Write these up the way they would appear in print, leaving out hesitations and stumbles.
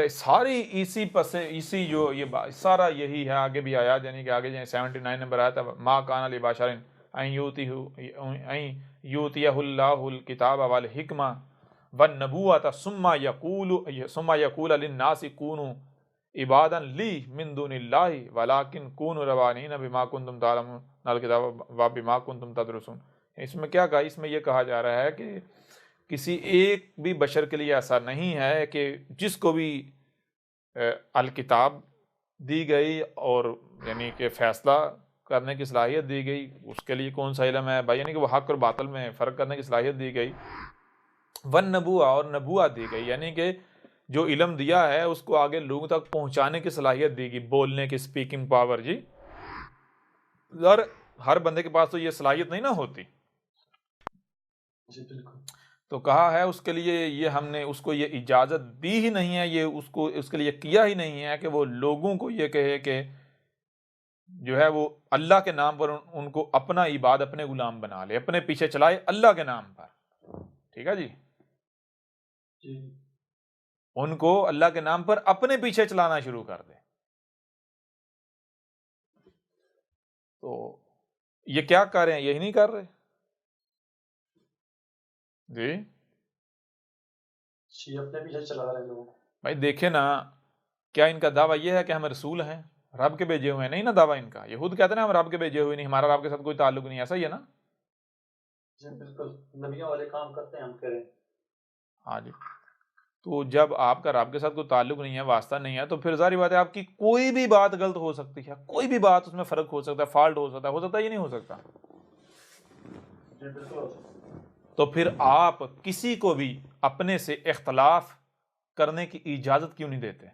ساری اسی جو یہ سارا یہی ہے، آگے بھی آیا، یعنی کہ آگے 79 نمبر آیا تھا، ما کان لبشر ان یؤتیہ اللہ الکتاب والحکمہ والنبوۃ ثم یقول للناس کونوا عبادا لی من دون اللہ ولکن کونوا ربانین بما کنتم تعلمون الکتاب وبما کنتم تدرسون۔ اس میں کیا کہا؟ اس میں یہ کہا جا رہا ہے کہ کسی ایک بھی بشر کے لیے ایسا نہیں ہے کہ جس کو بھی الکتاب دی گئی اور یعنی کہ فیصلہ کرنے کی صلاحیت دی گئی، اس کے لیے کون سا علم ہے بھائی، یعنی کہ وہ حق اور باطل میں فرق کرنے کی صلاحیت دی گئی، والنبوہ اور نبوت دی گئی، یعنی کہ جو علم دیا ہے اس کو آگے لوگوں تک پہنچانے کی صلاحیت دی گئی، بولنے کی سپیکنگ پاور۔ جی ہر بندے کے پاس تو یہ صلاحیت نہیں نہ ہوتی، جی بالکل۔ تو کہا ہے اس کے لیے یہ ہم نے اس کو یہ اجازت دی ہی نہیں ہے، یہ اس کے لیے کیا ہی نہیں ہے کہ وہ لوگوں کو یہ کہے کہ جو ہے وہ اللہ کے نام پر ان کو اپنا عباد، اپنے غلام بنا لے، اپنے پیچھے چلائے اللہ کے نام پر۔ ٹھیک ہے جی، جی ان کو اللہ کے نام پر اپنے پیچھے چلانا شروع کر دے۔ تو یہ کیا کر رہے ہیں؟ یہی نہیں کر رہے جی جی، اپنے پیچھے چلا رہے لوگ۔ بھائی دیکھیں نا، کیا ان کا دعویٰ یہ ہے کہ ہم رسول ہیں، رب کے بھیجے ہوئے ہیں؟ نہیں نا دعویٰ ان کا، یہود کہتے ہیں نا ہم رب کے بھیجے ہوئے نہیں، ہمارا رب کے ساتھ کوئی تعلق نہیں، ایسا ہی ہے نا؟ جی بالکل، نبیوں والے کام کرتے ہیں ہم کریں۔ ہاں جی، تو جب آپ کا رب کے ساتھ کوئی تعلق نہیں ہے، واسطہ نہیں ہے، تو پھر ظاہر بات ہے آپ کی کوئی بھی بات غلط ہو سکتی ہے، کوئی بھی بات اس میں فرق ہو سکتا ہے، فالٹ ہو سکتا ہے یہ نہیں ہو سکتا۔ جی بالکل۔ تو پھر آپ کسی کو بھی اپنے سے اختلاف کرنے کی اجازت کیوں نہیں دیتے؟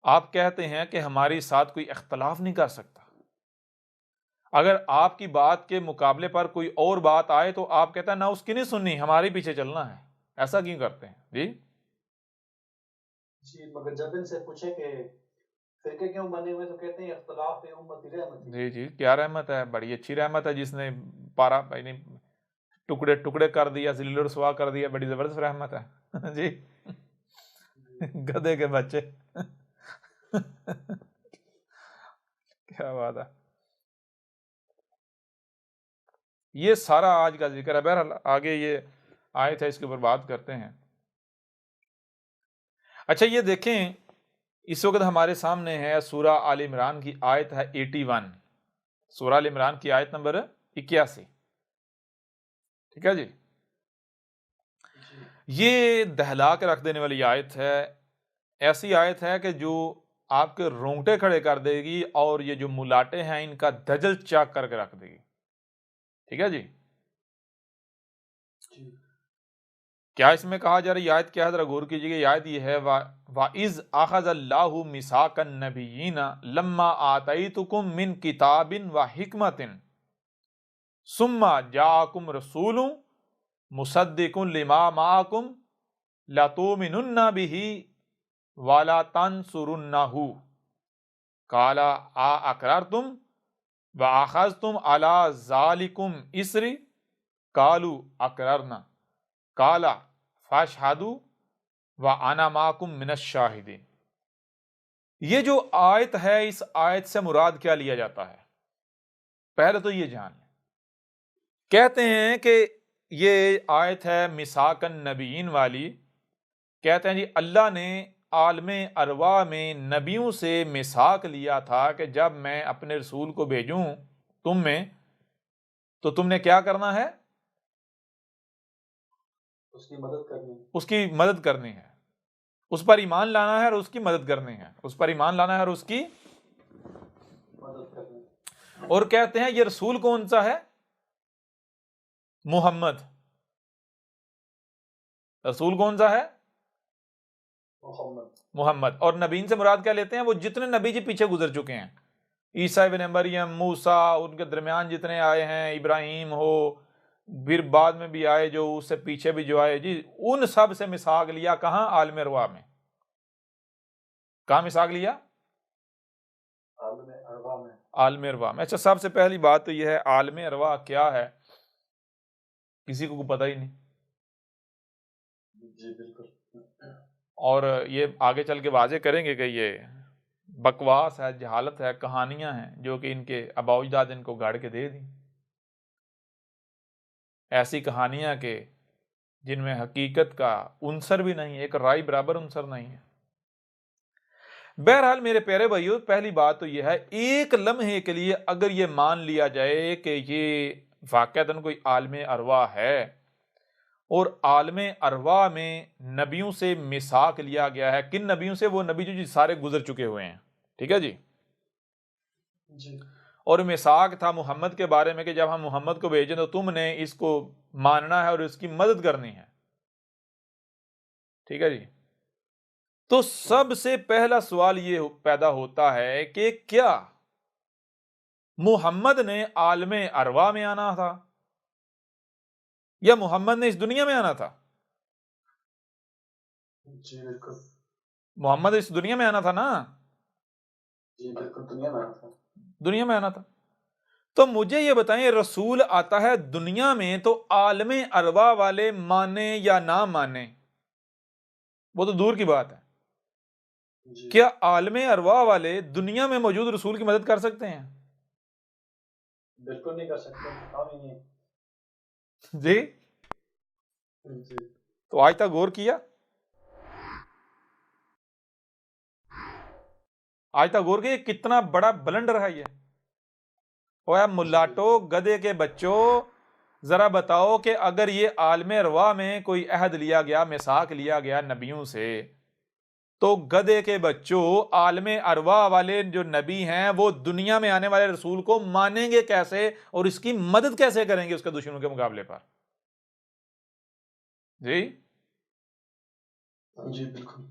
آپ کہتے ہیں کہ ہماری ساتھ کوئی اختلاف نہیں کر سکتا، اگر آپ کی بات کے مقابلے پر کوئی اور بات آئے تو آپ کہتے ہیں نہ اس کی نہیں سننی، ہمارے پیچھے چلنا ہے۔ ایسا کیوں کرتے ہیں جی؟ جی مگر جب ان سے پوچھے کہ فرقے کیوں بنے ہوئے تو کہتے ہیں اختلاف امتی رحمتی۔ جی جی، کیا رحمت ہے؟ بڑی اچھی رحمت ہے، جس نے پارا یعنی ٹکڑے ٹکڑے کر دیا، ذلیل و رسوا کر دیا، بڑی زبردست رحمت ہے جی، گدھے کے بچے کیا بات ہے۔ یہ سارا آج کا ذکر ہے، بہرحال آگے یہ آیت ہے، اس کے اوپر بات کرتے ہیں۔ اچھا یہ دیکھیں، اس وقت ہمارے سامنے ہے سورہ آل عمران کی آیت ہے 81، سورہ آل عمران کی آیت نمبر 81۔ ٹھیک ہے جی، یہ دہلا کے رکھ دینے والی آیت ہے، ایسی آیت ہے کہ جو آپ کے رونگٹے کھڑے کر دے گی، اور یہ جو ملاٹے ہیں ان کا دجل چاک کر کے رکھ دے گی۔ ٹھیک ہے جی، کیا اس میں کہا جا رہا ہے؟ آیت کیا ہے ذرا غور کیجیے گا۔ آیت یہ ہے وَإِذْ أَخَذَ اللَّهُ مِيثَاقَ النَّبِيِّينَ لَمَّا آتَيْتُكُم مِّن كِتَابٍ وَحِكْمَةٍ ثُمَّ جَاءَكُمْ رَسُولٌ مُصَدِّقٌ لِمَا مَعَكُمْ لَتُؤْمِنُنَّ بِهِ وَلَتَنصُرُنَّهُ قَالَ أَأَقْرَرْتُمْ وَأَخَذْتُمْ عَلَىٰ ذَٰلِكُمْ إِصْرِي قَالُوا أَقْرَرْنَا قَالَ فَاشْهَدُوا وَأَنَا مَعَكُمْ مِنَ الشَّاهِدِينَ۔ یہ جو آیت ہے، اس آیت سے مراد کیا لیا جاتا ہے؟ پہلے تو یہ جان لیں، کہتے ہیں کہ یہ آیت ہے میثاق النبیین والی، کہتے ہیں جی اللہ نے عالم ارواح میں نبیوں سے میثاق لیا تھا کہ جب میں اپنے رسول کو بھیجوں تم میں، تو تم نے کیا کرنا ہے؟ اس کی مدد کرنی، اس کی مدد کرنی ہے، اس پر ایمان لانا ہے اور اس کی مدد کرنی ہے، اس پر ایمان لانا ہے اور اس کی مدد کرنی۔ اور کہتے ہیں یہ رسول کون سا ہے؟ محمد۔ رسول کون سا ہے؟ محمد۔ اور نبیین سے مراد کیا لیتے ہیں؟ وہ جتنے نبی جی پیچھے گزر چکے ہیں، عیسیٰ ابن مریم، موسیٰ، ان کے درمیان جتنے آئے ہیں، ابراہیم ہو، پھر بعد میں بھی آئے جو اس سے پیچھے بھی جو آئے، جی ان سب سے میثاق لیا۔ کہاں؟ عالم ارواح میں۔ کہاں میثاق لیا؟ عالم ارواح میں۔ اچھا، سب سے پہلی بات تو یہ ہے عالم ارواح کیا ہے، کسی کو پتہ ہی نہیں۔ جی بالکل۔ اور یہ آگے چل کے واضح کریں گے کہ یہ بکواس ہے، جہالت ہے، کہانیاں ہیں جو کہ ان کے آباء و اجداد ان کو گاڑ کے دے دیں، ایسی کہانیاں کہ جن میں حقیقت کا عنصر بھی نہیں ہے، ایک رائے برابر عنصر نہیں ہے۔ بہرحال میرے پیارے بھائیو، پہلی بات تو یہ ہے، ایک لمحے کے لیے اگر یہ مان لیا جائے کہ یہ واقعتاً کوئی عالم ارواح ہے اور عالم ارواح میں نبیوں سے میثاق لیا گیا ہے، کن نبیوں سے؟ وہ نبی جو جی سارے گزر چکے ہوئے ہیں، ٹھیک ہے جی۔ جی اور میثاق تھا محمد کے بارے میں کہ جب ہم محمد کو بھیجیں تو تم نے اس کو ماننا ہے اور اس کی مدد کرنی ہے، ٹھیک ہے جی۔ تو سب سے پہلا سوال یہ پیدا ہوتا ہے کہ کیا محمد نے عالم ارواح میں آنا تھا یا محمد نے اس دنیا میں آنا تھا؟ جی بالکل، محمد اس دنیا میں آنا تھا نا، جی بالکل دنیا میں آنا تھا۔ دنیا میں آنا تھا۔ تو مجھے یہ بتائیں، رسول آتا ہے دنیا میں تو عالم ارواح والے مانے یا نہ مانے، وہ تو دور کی بات ہے، جی کیا عالم ارواح والے دنیا میں موجود رسول کی مدد کر سکتے ہیں؟ بالکل نہیں کر سکتے، کام ہی نہیں ہے۔ جی، جی تو آج تک غور کیا؟ آج تک غور کیا یہ کتنا بڑا بلنڈر ہے یہ؟ اوے ملاٹو، گدے کے بچوں، ذرا بتاؤ کہ اگر یہ عالم ارواح میں کوئی عہد لیا گیا، میثاق لیا گیا نبیوں سے، تو گدے کے بچوں عالم ارواح والے جو نبی ہیں وہ دنیا میں آنے والے رسول کو مانیں گے کیسے اور اس کی مدد کیسے کریں گے اس کے دشمنوں کے مقابلے پر؟ جی، جی بالکل،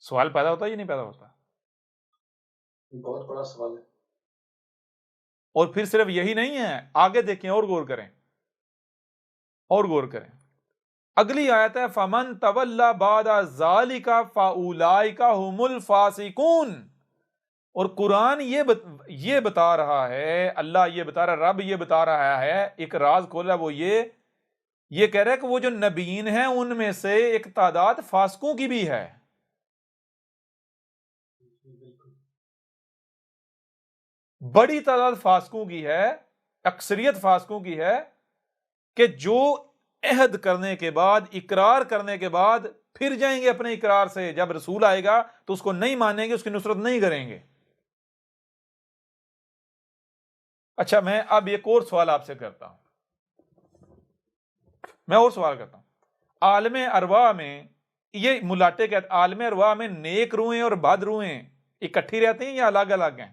سوال پیدا ہوتا ہے یا نہیں پیدا ہوتا؟ بہت بڑا سوال ہے۔ اور پھر صرف یہی نہیں ہے، آگے دیکھیں اور غور کریں، اور غور کریں۔ اگلی آیت ہے فَمَن تَوَلَّى بَعْدَ ذَلِكَ فَأُولَٰئِكَ هُمُ الْفَاسِقُونَ۔ اور قرآن یہ بتا رہا ہے، اللہ یہ بتا رہا ہے، رب یہ بتا رہا ہے، ایک راز کھولا، وہ یہ کہہ رہا ہے کہ وہ جو نبیین ہیں ان میں سے ایک تعداد فاسقوں کی بھی ہے۔ بڑی تعداد فاسقوں کی ہے، اکثریت فاسقوں کی ہے، کہ جو عہد کرنے کے بعد، اقرار کرنے کے بعد پھر جائیں گے اپنے اقرار سے، جب رسول آئے گا تو اس کو نہیں مانیں گے، اس کی نصرت نہیں کریں گے۔ اچھا، میں اب ایک اور سوال آپ سے کرتا ہوں، میں اور سوال کرتا ہوں، عالم ارواح میں یہ ملاٹے کہتے عالم ارواح میں نیک روحیں اور بد روحیں اکٹھی رہتے ہیں یا الگ الگ ہیں؟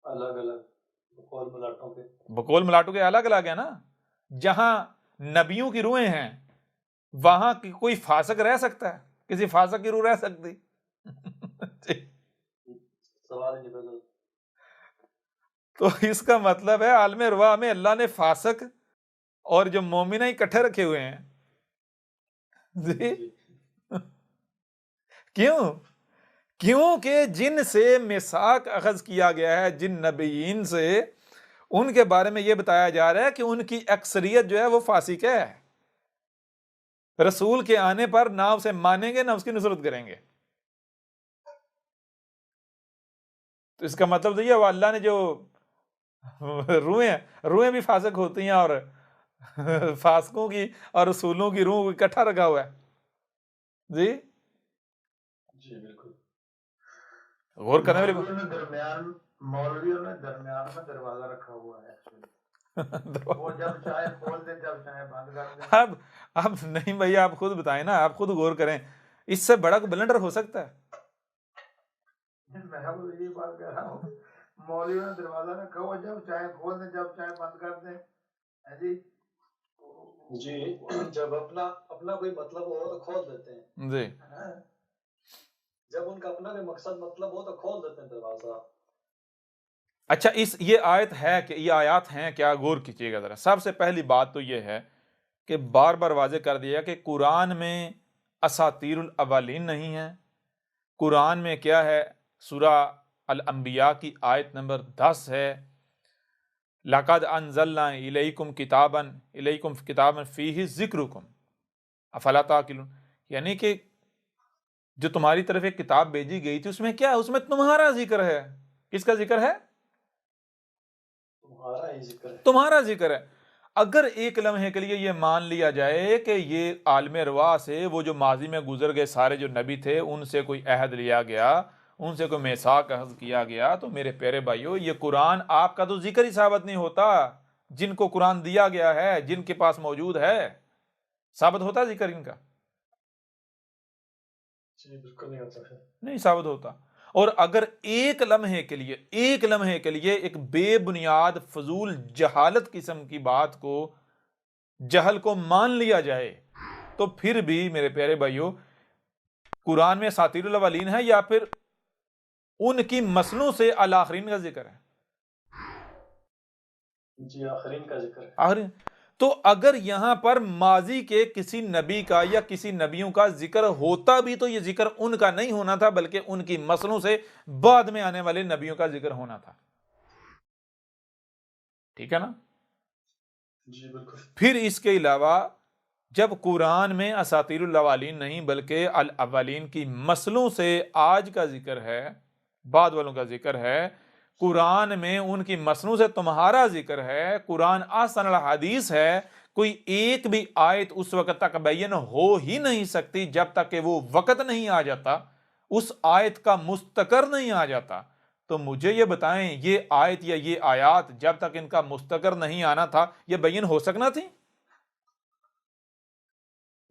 الگ الگ، بقول ملاٹوں کے۔ بقول ملاٹوں کے الگ الگ ہیں نا۔ جہاں نبیوں کی روحیں ہیں وہاں کوئی فاسق رہ سکتا ہے؟ کسی فاسق کی روح رہ سکتی؟ سوال نہیں بدل۔ تو اس کا مطلب ہے عالم ارواح میں اللہ نے فاسق اور جو مومنہ اکٹھے رکھے ہوئے ہیں۔ جی، کیونکہ جن سے میثاق اخذ کیا گیا ہے، جن نبیین سے، ان کے بارے میں یہ بتایا جا رہا ہے کہ ان کی اکثریت جو ہے وہ فاسق ہے، رسول کے آنے پر نہ اسے مانیں گے نہ اس کی نصرت کریں گے۔ تو اس کا مطلب تو یہ وہ اللہ نے جو روحیں بھی فاسق ہوتی ہیں اور فاسقوں کی اور رسولوں کی روح کو اکٹھا رکھا ہوا ہے۔ جی، جی بالکل، غور کرنے والی مولویوں نے درمیان میں دروازہ رکھا ہوا ہے، وہ جب چاہے کھول دیں، جب چاہے بند کر دیں۔ اب نہیں بھائی، آپ خود بتائیں نا، آپ خود غور کریں، اس سے بڑا کوئی بلنڈر ہو سکتا ہے؟ میں یہی بات کہہ رہا ہوں، مولویوں نے دروازہ رکھا ہوا، جب چاہے کھول دیں، جب چاہے بند کر دیں۔ جی، جب اپنا کوئی مطلب ہو تو کھول دیتے ہیں، جی، جب ان کا اپنا کوئی مقصد مطلب ہو تو کھول دیتے ہیں دروازہ۔ اچھا، یہ آیت ہے کہ یہ آیات ہیں کیا؟ غور کیجیے گا ذرا۔ سب سے پہلی بات تو یہ ہے کہ بار بار واضح کر دیا کہ قرآن میں اساطیر الاولین نہیں ہے۔ قرآن میں کیا ہے؟ سورہ الانبیاء کی آیت نمبر 10 ہے، لَقَدْ أَنزَلْنَا إِلَيْكُمْ كِتَابًا فِيهِ ذِكْرُكُمْ أَفَلَا تَعْقِلُونَ، یعنی کہ جو تمہاری طرف ایک کتاب بھیجی گئی تھی اس میں کیا ہے؟ اس میں تمہارا ذکر ہے. کس کا ذکر ہے؟ تمہارا ہی ذکر ہے. تمہارا ذکر ہے. اگر ایک لمحے کے لیے یہ مان لیا جائے کہ یہ عالم روا سے وہ جو ماضی میں گزر گئے سارے جو نبی تھے ان سے کوئی عہد لیا گیا، ان سے کوئی میثاق اخذ کیا گیا، تو میرے پیارے بھائیو یہ قرآن آپ کا تو ذکر ہی ثابت نہیں ہوتا. جن کو قرآن دیا گیا ہے، جن کے پاس موجود ہے، ثابت ہوتا ذکر ان کا؟ جی بالکل نہیں ہوتا ہے. نہیں ثابت ہوتا. اور اگر ایک لمحے کے لیے ایک بے بنیاد فضول جہالت قسم کی بات کو، جہل کو مان لیا جائے، تو پھر بھی میرے پیارے بھائیو قرآن میں اساطیر الاولین ہے یا پھر ان کی مسلوں سے الآخرین کا ذکر ہے؟ جی آخرین کا ذکر ہے. آخرین. تو اگر یہاں پر ماضی کے کسی نبی کا یا کسی نبیوں کا ذکر ہوتا بھی تو یہ ذکر ان کا نہیں ہونا تھا، بلکہ ان کی مسلوں سے بعد میں آنے والے نبیوں کا ذکر ہونا تھا. ٹھیک ہے نا؟ جی بالکل. پھر اس کے علاوہ جب قرآن میں اساطیر الاولین نہیں بلکہ الاولین کی مسلوں سے آج کا ذکر ہے، بعد والوں کا ذکر ہے، قرآن میں ان کی مسلوں سے تمہارا ذکر ہے، قرآن احسن الحدیث ہے، کوئی ایک بھی آیت اس وقت تک بین ہو ہی نہیں سکتی جب تک کہ وہ وقت نہیں آ جاتا، اس آیت کا مستقر نہیں آ جاتا. تو مجھے یہ بتائیں یہ آیت یا یہ آیات جب تک ان کا مستقر نہیں آنا تھا یہ بین ہو سکنا تھی؟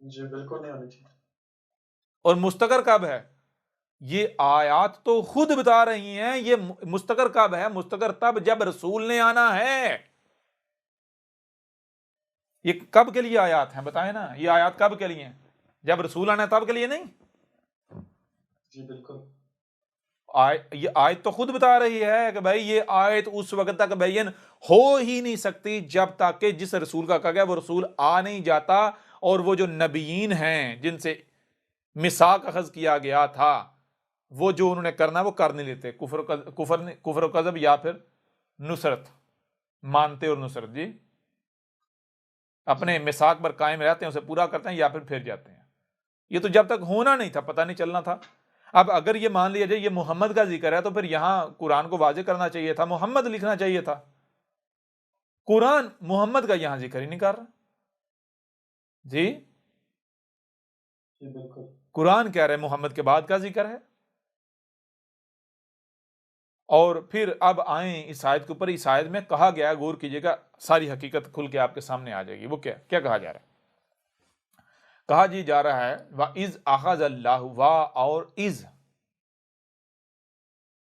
جی بالکل نہیں ہونی چاہیے. اور مستقر کب ہے؟ یہ آیات تو خود بتا رہی ہیں یہ مستقر کب ہے. مستقر تب جب رسول نے آنا ہے. یہ کب کے لیے آیات ہیں بتائیں نا؟ یہ آیات کب کے لیے ہیں؟ جب رسول آنا ہے تب کے لیے نہیں. جی بالکل. یہ آیت تو خود بتا رہی ہے کہ بھائی یہ آیت اس وقت تک بین ہو ہی نہیں سکتی جب تک کہ جس رسول کا کہا گیا وہ رسول آ نہیں جاتا، اور وہ جو نبیین ہیں جن سے میثاق اخذ کیا گیا تھا وہ جو انہوں نے کرنا وہ کر نہیں لیتے. کفر و کذب یا پھر نصرت، مانتے اور نصرت. جی اپنے میثاق پر قائم رہتے ہیں، اسے پورا کرتے ہیں یا پھر جاتے ہیں. یہ تو جب تک ہونا نہیں تھا پتہ نہیں چلنا تھا. اب اگر یہ مان لیا جائے یہ محمد کا ذکر ہے تو پھر یہاں قرآن کو واضح کرنا چاہیے تھا، محمد لکھنا چاہیے تھا. قرآن محمد کا یہاں ذکر ہی نہیں کر رہا. جی جی بالکل. قرآن کہہ رہے محمد کے بعد کا ذکر ہے. اور پھر اب آئیں اس آیت کے اوپر. اس آیت میں کہا گیا ہے، غور کیجئے گا، ساری حقیقت کھل کے آپ کے سامنے آ جائے گی. وہ کیا کہا جا رہا ہے؟ کہا جی جا رہا ہے وَإِذْ أَخَذَ اللَّهُ وا اور از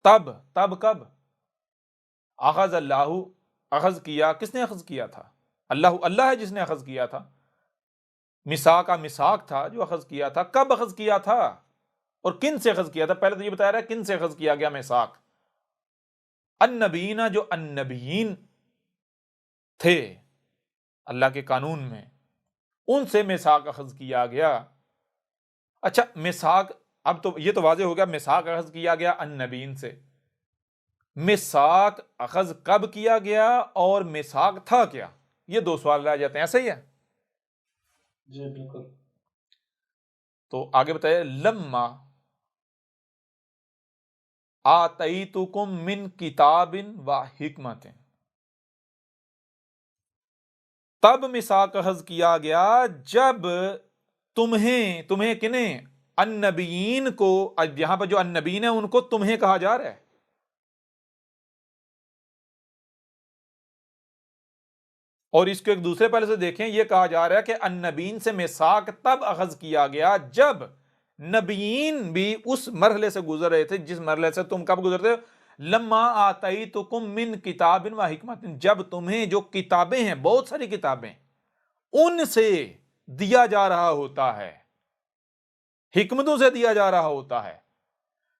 تب کب اخذ اللہ اخذ کیا. کس نے اخذ کیا تھا؟ اللہ ہے جس نے اخذ کیا تھا. میثاق کا میثاق تھا جو اخذ کیا تھا. کب اخذ کیا تھا اور کن سے اخذ کیا تھا؟ پہلے تو یہ بتایا رہا ہے کن سے اخذ کیا گیا میثاق. النبیین، جو النبیین تھے اللہ کے قانون میں، ان سے میثاق اخذ کیا گیا. اچھا میثاق، اب تو یہ تو واضح ہو گیا میثاق اخذ کیا گیا النبیین سے. میثاق اخذ کب کیا گیا اور میثاق تھا کیا؟ یہ دو سوال رہ جاتے ہیں. ایسا ہی ہے؟ جی بالکل. تو آگے بتائیے لما آتیتکم من کتاب و حکمت. تب میثاق اخذ کیا گیا جب تمہیں کنہیں النبیین کو، یہاں پر جو النبیین ہیں ان کو تمہیں کہا جا رہا ہے. اور اس کو ایک دوسرے پہلے سے دیکھیں، یہ کہا جا رہا ہے کہ النبیین سے میثاق تب اخذ کیا گیا جب نبیین بھی اس مرحلے سے گزر رہے تھے جس مرحلے سے تم کب گزرتے ہو. لما آتیتکم من کتاب و حکمت، جب تمہیں جو کتابیں ہیں، بہت ساری کتابیں، ان سے دیا جا رہا ہوتا ہے، حکمتوں سے دیا جا رہا ہوتا ہے.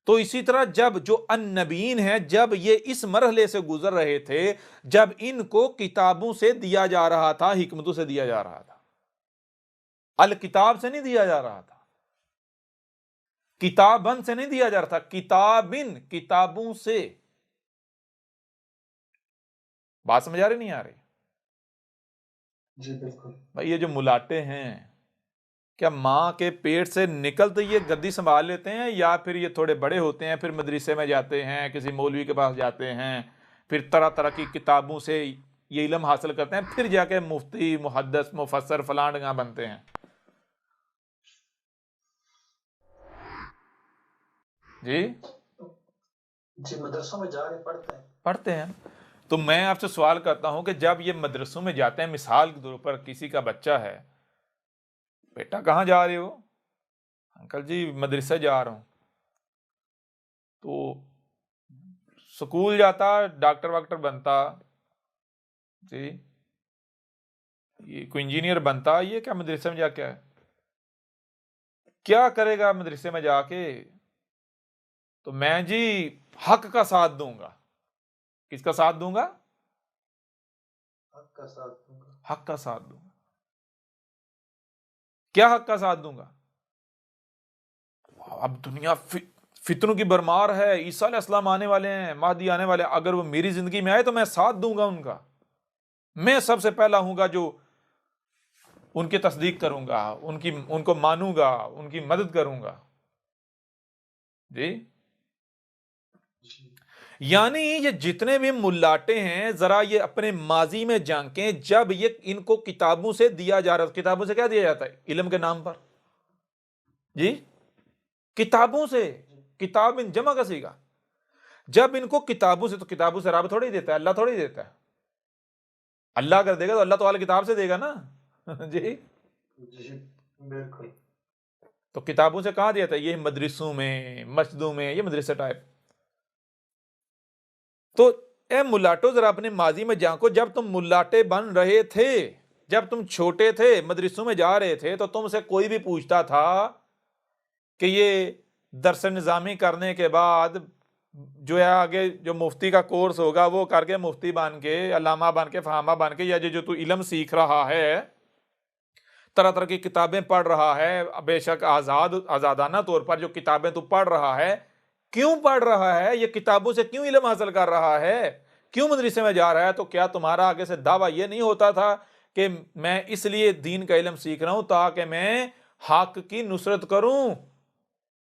تو اسی طرح جب جو النبیین ہیں جب یہ اس مرحلے سے گزر رہے تھے، جب ان کو کتابوں سے دیا جا رہا تھا، حکمتوں سے دیا جا رہا تھا، الکتاب سے نہیں دیا جا رہا تھا، کتابن سے نہیں دیا جا رہا تھا، کتابن، کتابوں سے. بات سمجھ آ رہی نہیں آ رہی؟ جی بالکل. بھائی یہ جو ملاٹے ہیں کیا ماں کے پیٹ سے نکلتے یہ گدی سنبھال لیتے ہیں، یا پھر یہ تھوڑے بڑے ہوتے ہیں، پھر مدرسے میں جاتے ہیں، کسی مولوی کے پاس جاتے ہیں، پھر طرح طرح کی کتابوں سے یہ علم حاصل کرتے ہیں، پھر جا کے مفتی، محدث، مفسر فلانڈگاں بنتے ہیں؟ جی جی مدرسوں میں جا کے پڑھتے ہیں۔ تو میں آپ سے سوال کرتا ہوں کہ جب یہ مدرسوں میں جاتے ہیں، مثال کے طور پر کسی کا بچہ ہے، بیٹا کہاں جا رہے ہو؟ انکل جی مدرسے جا رہا ہوں۔ تو سکول جاتا، ڈاکٹر واکٹر بنتا، جی یہ کوئی انجینئر بنتا، یہ کیا مدرسے میں جا کے ہے؟ کیا کرے گا مدرسے میں جا کے؟ تو میں جی حق کا ساتھ دوں گا۔ کس کا ساتھ دوں گا؟ حق کا ساتھ دوں گا۔ حق کا ساتھ دوں گا۔ کیا حق کا ساتھ دوں گا؟ اب دنیا فتنوں کی برمار ہے، عیسیٰ علیہ السلام آنے والے ہیں، مہدی آنے والے ہیں، اگر وہ میری زندگی میں آئے تو میں ساتھ دوں گا ان کا۔ میں سب سے پہلا ہوں گا جو ان کی تصدیق کروں گا، ان کو مانوں گا، ان کی مدد کروں گا۔ جی یعنی یہ جتنے بھی ملاٹے ہیں، ذرا یہ اپنے ماضی میں جھانکیں، جب یہ ان کو کتابوں سے دیا جا رہا ہے۔ کتابوں سے کیا دیا جاتا ہے؟ علم کے نام پر، جی کتابوں سے، کتاب ان جمع کا سیگا۔ جب ان کو کتابوں سے، تو کتابوں سے رب تھوڑی دیتا ہے، اللہ تھوڑی دیتا ہے۔ اللہ اگر دے گا تو اللہ تو والی کتاب سے دے گا نا۔ جی بالکل۔ تو کتابوں سے کہاں دیا تھا؟ یہ مدرسوں میں، مسجدوں میں، یہ مدرسہ ٹائپ۔ تو اے ملاٹو ذرا اپنے ماضی میں جھانکو، جب تم ملاٹے بن رہے تھے، جب تم چھوٹے تھے، مدرسوں میں جا رہے تھے، تو تم سے کوئی بھی پوچھتا تھا کہ یہ درس نظامی کرنے کے بعد جو ہے آگے جو مفتی کا کورس ہوگا وہ کر کے مفتی بن کے، علامہ بن کے، فہامہ بن کے، یا جو تو علم سیکھ رہا ہے، طرح طرح کی کتابیں پڑھ رہا ہے، بے شک آزادانہ طور پر جو کتابیں تو پڑھ رہا ہے، کیوں پڑھ رہا ہے؟ یہ کتابوں سے کیوں علم حاصل کر رہا ہے؟ کیوں مدرسے میں جا رہا ہے؟ تو کیا تمہارا آگے سے دعویٰ یہ نہیں ہوتا تھا کہ میں اس لیے دین کا علم سیکھ رہا ہوں تاکہ میں حق کی نصرت کروں،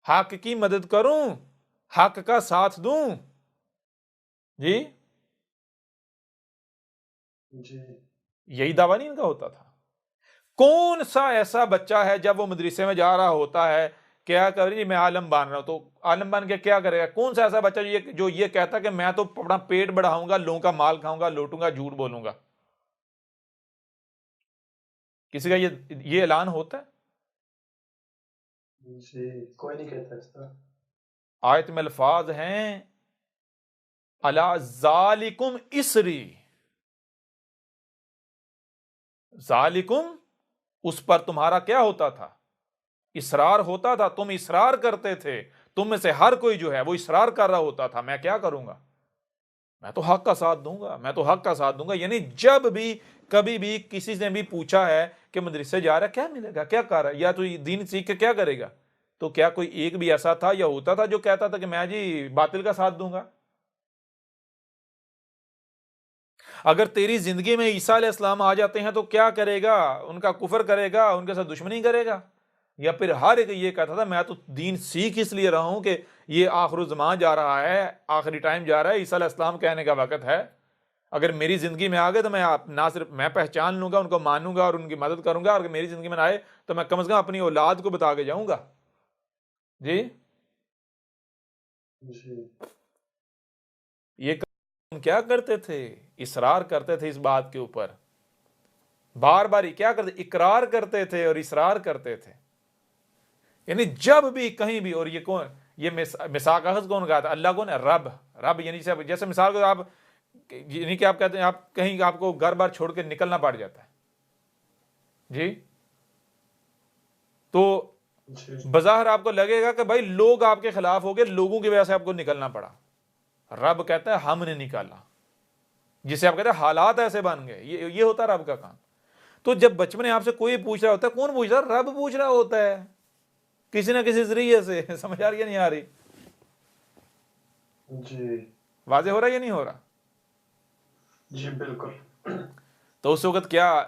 حق کی مدد کروں، حق کا ساتھ دوں؟ جی یہی دعویٰ نہیں ان کا ہوتا تھا؟ کون سا ایسا بچہ ہے جب وہ مدرسے میں جا رہا ہوتا ہے، کیا کر رہی میں عالم بن رہا ہوں، تو عالم بن کے کیا کرے گا؟ کون سا ایسا بچہ جو یہ کہتا کہ میں تو اپنا پیٹ بڑھاؤں گا، لوگوں کا مال کھاؤں گا، لوٹوں گا، جھوٹ بولوں گا؟ کسی کا یہ اعلان ہوتا ہے؟ جی کوئی نہیں کہتا اس طرح۔ آیت میں الفاظ ہیں الا ذالکم اسری، ذالکم اس پر تمہارا کیا ہوتا تھا؟ اصرار ہوتا تھا، تم اصرار کرتے تھے، تم میں سے ہر کوئی جو ہے وہ اصرار کر رہا ہوتا تھا میں کیا کروں گا؟ میں تو حق کا ساتھ دوں گا، میں تو حق کا ساتھ دوں گا۔ یعنی جب بھی کبھی بھی کسی نے بھی پوچھا ہے کہ مدرسے جا رہا ہے، کیا ملے گا، کیا کر رہا ہے، یا تو دین سیکھ کے کیا کرے گا، تو کیا کوئی ایک بھی ایسا تھا یا ہوتا تھا جو کہتا تھا کہ میں جی باطل کا ساتھ دوں گا؟ اگر تیری زندگی میں عیسیٰ علیہ السلام آ جاتے ہیں تو کیا کرے گا؟ ان کا کفر کرے گا، ان کے ساتھ دشمنی کرے گا؟ یا پھر ہر ایک یہ کہتا تھا میں تو دین سیکھ اس لیے رہا ہوں کہ یہ آخر الزمان جا رہا ہے، آخری ٹائم جا رہا ہے، عیسیٰ علیہ السلام کہنے کا وقت ہے، اگر میری زندگی میں آ گئے تو میں نہ صرف میں پہچان لوں گا، ان کو مانوں گا اور ان کی مدد کروں گا، اور اگر میری زندگی میں نہ آئے تو میں کم از کم اپنی اولاد کو بتا کے جاؤں گا۔ جی یہ کیا کرتے تھے؟ اصرار کرتے تھے اس بات کے اوپر، بار بار کیا کرتے؟ اقرار کرتے تھے اور اصرار کرتے تھے۔ یعنی جب بھی کہیں بھی، اور یہ کون، یہ میثاق اخذ کون کہا تھا؟ اللہ کون ہے؟ رب یعنی جیسے مثال کو آپ یعنی کہ آپ کہتے ہیں آپ کہیں آپ کو گھر بار چھوڑ کے نکلنا پڑ جاتا ہے، جی تو بظاہر آپ کو لگے گا کہ بھائی لوگ آپ کے خلاف ہو گئے، لوگوں کی وجہ سے آپ کو نکلنا پڑا۔ رب کہتا ہے ہم نے نکالا، جسے آپ کہتے ہیں حالات ایسے بن گئے، یہ ہوتا ہے رب کا کام۔ تو جب بچپن آپ سے کوئی پوچھ رہا ہوتا ہے، کون پوچھ رہا ہے؟ رب پوچھ رہا ہوتا ہے کسی نہ کسی ذریعے سے۔ سمجھ آ رہی ہے نہیں آ رہی؟ جی واضح ہو رہا ہے یا نہیں ہو رہا؟ جی بالکل۔ تو اس وقت کیا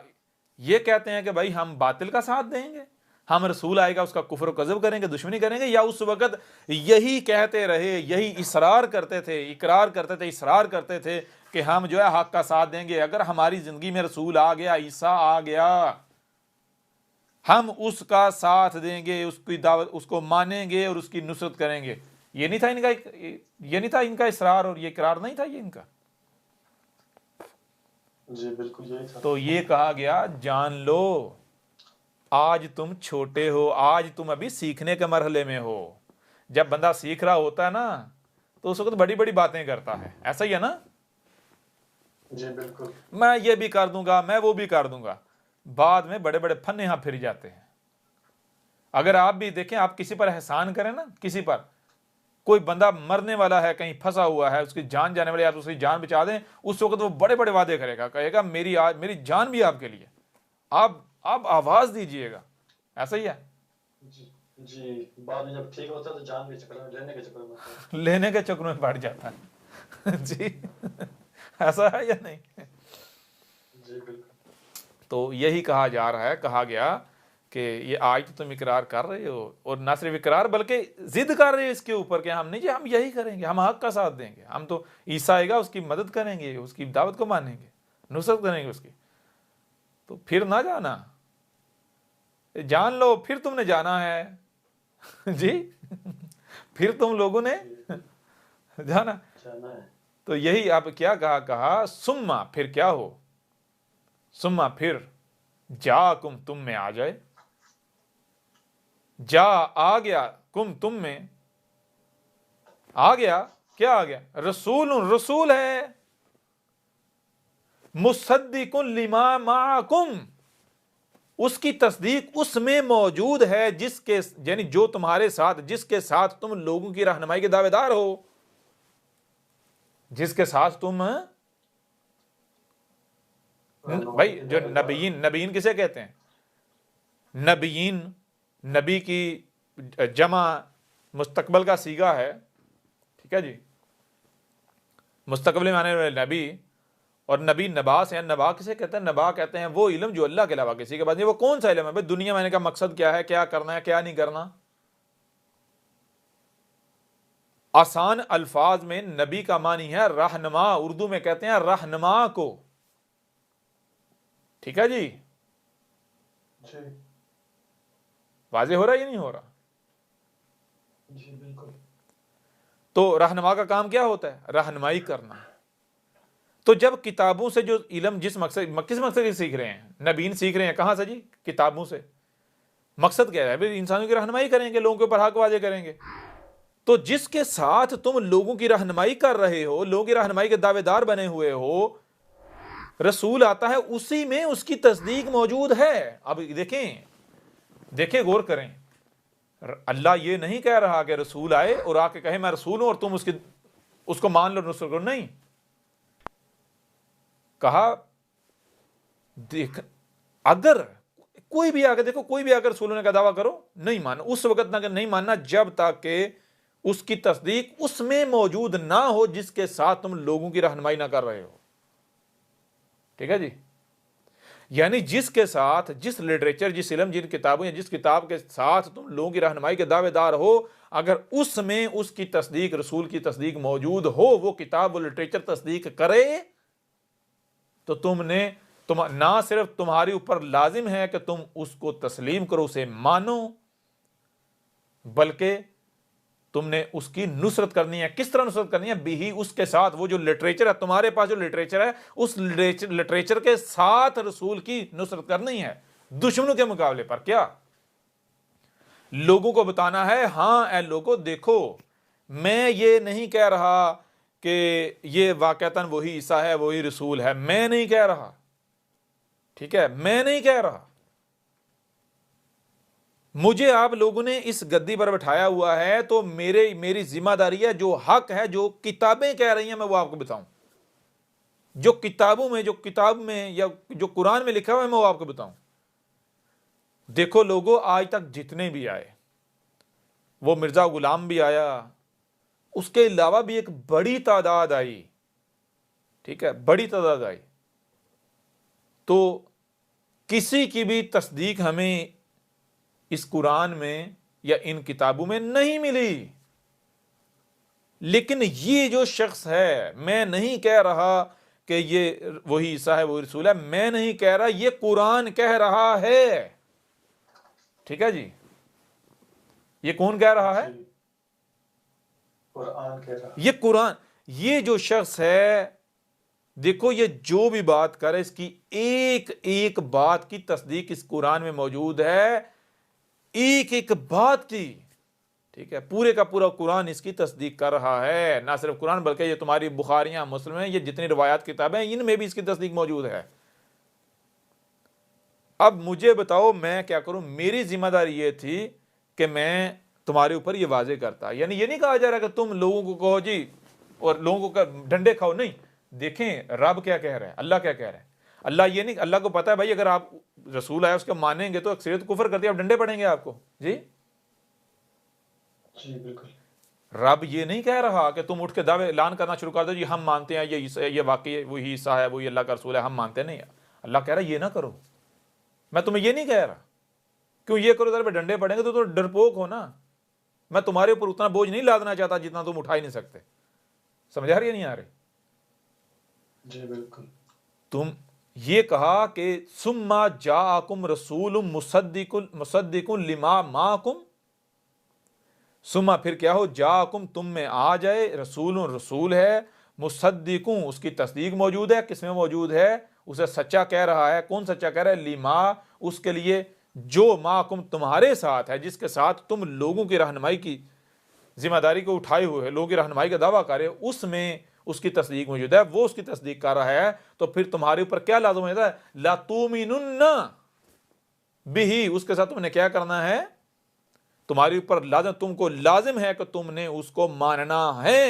یہ کہتے ہیں کہ بھائی ہم باطل کا ساتھ دیں گے؟ ہم رسول آئے گا اس کا کفر و کذب کریں گے, دشمنی کریں گے, یا اس وقت یہی کہتے رہے, یہی اصرار کرتے تھے, اقرار کرتے تھے, اصرار کرتے تھے کہ ہم جو ہے حق کا ساتھ دیں گے, اگر ہماری زندگی میں رسول آ گیا, عیسیٰ آ گیا, ہم اس کا ساتھ دیں گے, اس کی دعوت, اس کو مانیں گے اور اس کی نصرت کریں گے. یہ نہیں تھا ان کا اصرار اور یہ اقرار نہیں تھا یہ ان کا. جی بالکل یہی تھا. تو یہ کہا گیا جان لو آج تم چھوٹے ہو, آج تم ابھی سیکھنے کے مرحلے میں ہو. جب بندہ سیکھ رہا ہوتا ہے نا تو اس وقت بڑی بڑی باتیں کرتا ہے, ایسا ہی ہے نا. جی بالکل. میں یہ بھی کر دوں گا, میں وہ بھی کر دوں گا, بعد میں بڑے بڑے پھن یہاں پھر جاتے ہیں. اگر آپ بھی دیکھیں, آپ کسی پر احسان کریں نا, کسی پر کوئی بندہ مرنے والا ہے, کہیں پھنسا ہوا ہے, اس کی جان جانے والی ہے, آپ اس کی جان بچا دیں, اس وقت وہ بڑے بڑے وعدے کرے گا, کہے گا میری جان بھی آپ کے لیے, آپ آواز دیجئے گا. ایسا ہی ہے. جی بعد میں جب ٹھیک ہوتا ہے تو جان کے چکر میں, لینے کے چکر میں لینے کے چکر میں پڑ جاتا ہے. جی ایسا ہے یا نہیں؟ جی بالکل. تو یہی کہا جا رہا ہے, کہا گیا کہ یہ آج تو تم اقرار کر رہے ہو, اور نہ صرف اقرار بلکہ ضد کر رہے ہو اس کے اوپر کہ ہم نہیں جی, ہم یہی کریں گے, ہم حق کا ساتھ دیں گے, ہم تو عیسیٰ آئے گا اس کی مدد کریں گے, اس کی دعوت کو مانیں گے, نصرت کریں گے اس کی. تو پھر نہ جانا, جان لو پھر تم نے جانا ہے. جی پھر تم لوگوں نے جانا. تو یہی آپ کیا کہا سما, پھر کیا ہو, سما پھر جا کم تم میں آ جائے, جا آ گیا, کم تم میں آ گیا, کیا آ گیا, رسول ہے, مصدق لما معکم, اس کی تصدیق اس میں موجود ہے جس کے, یعنی جو تمہارے ساتھ, جس کے ساتھ تم لوگوں کی رہنمائی کے دعوے دار ہو, جس کے ساتھ تم بھائی, جو نبیین کسے کہتے ہیں؟ نبیین, نبی کی جمع مستقبل کا صیغہ ہے, ٹھیک ہے جی, مستقبل میں آنے والے نبی. اور نبی نبا سے, نبا کسے کہتے ہیں؟ نبا کہتے ہیں وہ علم جو اللہ کے علاوہ کسی کے بعد نہیں. وہ کون سا علم ہے بھائی؟ دنیا میں آنے کا مقصد کیا ہے, کیا کرنا ہے, کیا نہیں کرنا. آسان الفاظ میں نبی کا معنی ہے رہنما, اردو میں کہتے ہیں رہنما کو, ٹھیک ہے جی. واضح ہو رہا ہے یا نہیں ہو رہا؟ جی بالکل. تو رہنما کا کام کیا ہوتا ہے؟ رہنمائی کرنا. تو جب کتابوں سے جو علم کس مقصد سے سیکھ رہے ہیں, نبیین سیکھ رہے ہیں کہاں سے جی؟ کتابوں سے. مقصد کیا ہے بھائی؟ انسانوں کی رہنمائی کریں گے, لوگوں کے اوپر حق واضح کریں گے. تو جس کے ساتھ تم لوگوں کی رہنمائی کر رہے ہو, لوگوں کی رہنمائی کے دعوے دار بنے ہوئے ہو, رسول آتا ہے, اسی میں اس کی تصدیق موجود ہے. اب دیکھیں غور کریں, اللہ یہ نہیں کہہ رہا کہ رسول آئے اور آ کے کہے میں رسول ہوں اور تم اس کو مان لو, نصرت کرو. نہیں کہا, دیکھ اگر کوئی بھی آگے, دیکھو کوئی بھی آگر رسول ہونے کا دعویٰ کرو, نہیں ماننا اس وقت, نہ نہیں ماننا جب تک کہ اس کی تصدیق اس میں موجود نہ ہو جس کے ساتھ تم لوگوں کی رہنمائی نہ کر رہے ہو. ٹھیک ہے جی. یعنی جس کے ساتھ, جس لٹریچر, جس علم, جن کتابوں یا جس کتاب کے ساتھ تم لوگوں کی رہنمائی کے دعوے دار ہو, اگر اس میں اس کی تصدیق, رسول کی تصدیق موجود ہو, وہ کتاب, وہ لٹریچر تصدیق کرے, تو نہ صرف تمہاری اوپر لازم ہے کہ تم اس کو تسلیم کرو, اسے مانو, بلکہ تم نے اس کی نصرت کرنی ہے. کس طرح نصرت کرنی ہے؟ بھی اس کے ساتھ, وہ جو لٹریچر ہے تمہارے پاس, جو لٹریچر ہے, اس لٹریچر کے ساتھ رسول کی نصرت کرنی ہے دشمنوں کے مقابلے پر. کیا لوگوں کو بتانا ہے, ہاں اے لوگوں دیکھو, میں یہ نہیں کہہ رہا کہ یہ واقعتاً وہی عیسیٰ ہے, وہی رسول ہے, میں نہیں کہہ رہا, ٹھیک ہے, میں نہیں کہہ رہا. مجھے آپ لوگوں نے اس گدی پر بٹھایا ہوا ہے, تو میری ذمہ داری ہے, جو حق ہے, جو کتابیں کہہ رہی ہیں, میں وہ آپ کو بتاؤں. جو کتاب میں یا جو قرآن میں لکھا ہوا ہے, میں وہ آپ کو بتاؤں. دیکھو لوگوں, آج تک جتنے بھی آئے, وہ مرزا غلام بھی آیا, اس کے علاوہ بھی ایک بڑی تعداد آئی, ٹھیک ہے, بڑی تعداد آئی. تو کسی کی بھی تصدیق ہمیں اس قرآن میں یا ان کتابوں میں نہیں ملی. لیکن یہ جو شخص ہے، میں نہیں کہہ رہا کہ یہ وہی عیسیٰ ہے، وہی رسول ہے، میں نہیں کہہ رہا، یہ قرآن کہہ رہا ہے. ٹھیک ہے جی، یہ کون کہہ رہا ہے؟ قرآن کہہ رہا. یہ قرآن. یہ جو شخص ہے، دیکھو یہ جو بھی بات کرے، اس کی ایک ایک بات کی تصدیق اس قرآن میں موجود ہے، ایک ایک بات کی. ٹھیک ہے، پورے کا پورا قرآن اس کی تصدیق کر رہا ہے. نہ صرف قرآن بلکہ یہ تمہاری بخاریاں، مسلم ہیں، یہ جتنی روایات کتابیں ہیں، ان میں بھی اس کی تصدیق موجود ہے. اب مجھے بتاؤ میں کیا کروں؟ میری ذمہ داری یہ تھی کہ میں تمہارے اوپر یہ واضح کرتا. یعنی یہ نہیں کہا جا رہا کہ تم لوگوں کو کہو جی اور لوگوں کو ڈنڈے کھاؤ. نہیں، دیکھیں رب کیا کہہ رہا ہے، اللہ کیا کہہ رہا ہے. اللہ یہ نہیں، اللہ کو پتا ہے بھائی اگر آپ رسول آئے اس کو مانیں گے تو اکثریت کفر کرتی ہے، آپ ڈنڈے پڑیں گے آپ کو. جی جی بالکل. رب یہ نہیں کہہ رہا کہ تم اٹھ کے دعوے اعلان کرنا شروع کر دو جی ہم مانتے ہیں یہ واقعی وہی عیسیٰ ہے، وہی اللہ کا رسول ہے، ہم مانتے نہیں. اللہ کہہ رہا ہے یہ نہ کرو. میں تمہیں یہ نہیں کہہ رہا، کیوں یہ کرو ذرا ڈنڈے پڑیں گے تو ڈرپوک ہو نا. میں تمہارے اوپر اتنا بوجھ نہیں لادنا چاہتا جتنا تم اٹھا ہی نہیں سکتے. سمجھا رہی ہے نہیں آ رہی؟ جی بالکل. تم یہ کہا کہ ثم جاءکم رسول مصدق لما معکم، ثم پھر کیا ہو، جاءکم تم میں آ جائے، رسول ہے، مصدقوں اس کی تصدیق موجود ہے. کس میں موجود ہے؟ اسے سچا کہہ رہا ہے. کون سچا کہہ رہا ہے؟ لما، اس کے لیے جو معکم تمہارے ساتھ ہے، جس کے ساتھ تم لوگوں کی رہنمائی کی ذمہ داری کو اٹھائے ہوئے، لوگوں کی رہنمائی کا دعویٰ کرے، اس میں اس کی تصدیق موجود ہے. وہ اس کی تصدیق کر رہا ہے تو پھر تمہارے اوپر کیا لازم ہو جاتا ہے؟ لَتُؤْمِنُنَّ بِهِ، اس کے ساتھ تم نے کیا کرنا ہے؟ تمہارے اوپر لازم، تم کو لازم ہے کہ تم نے اس کو ماننا ہے.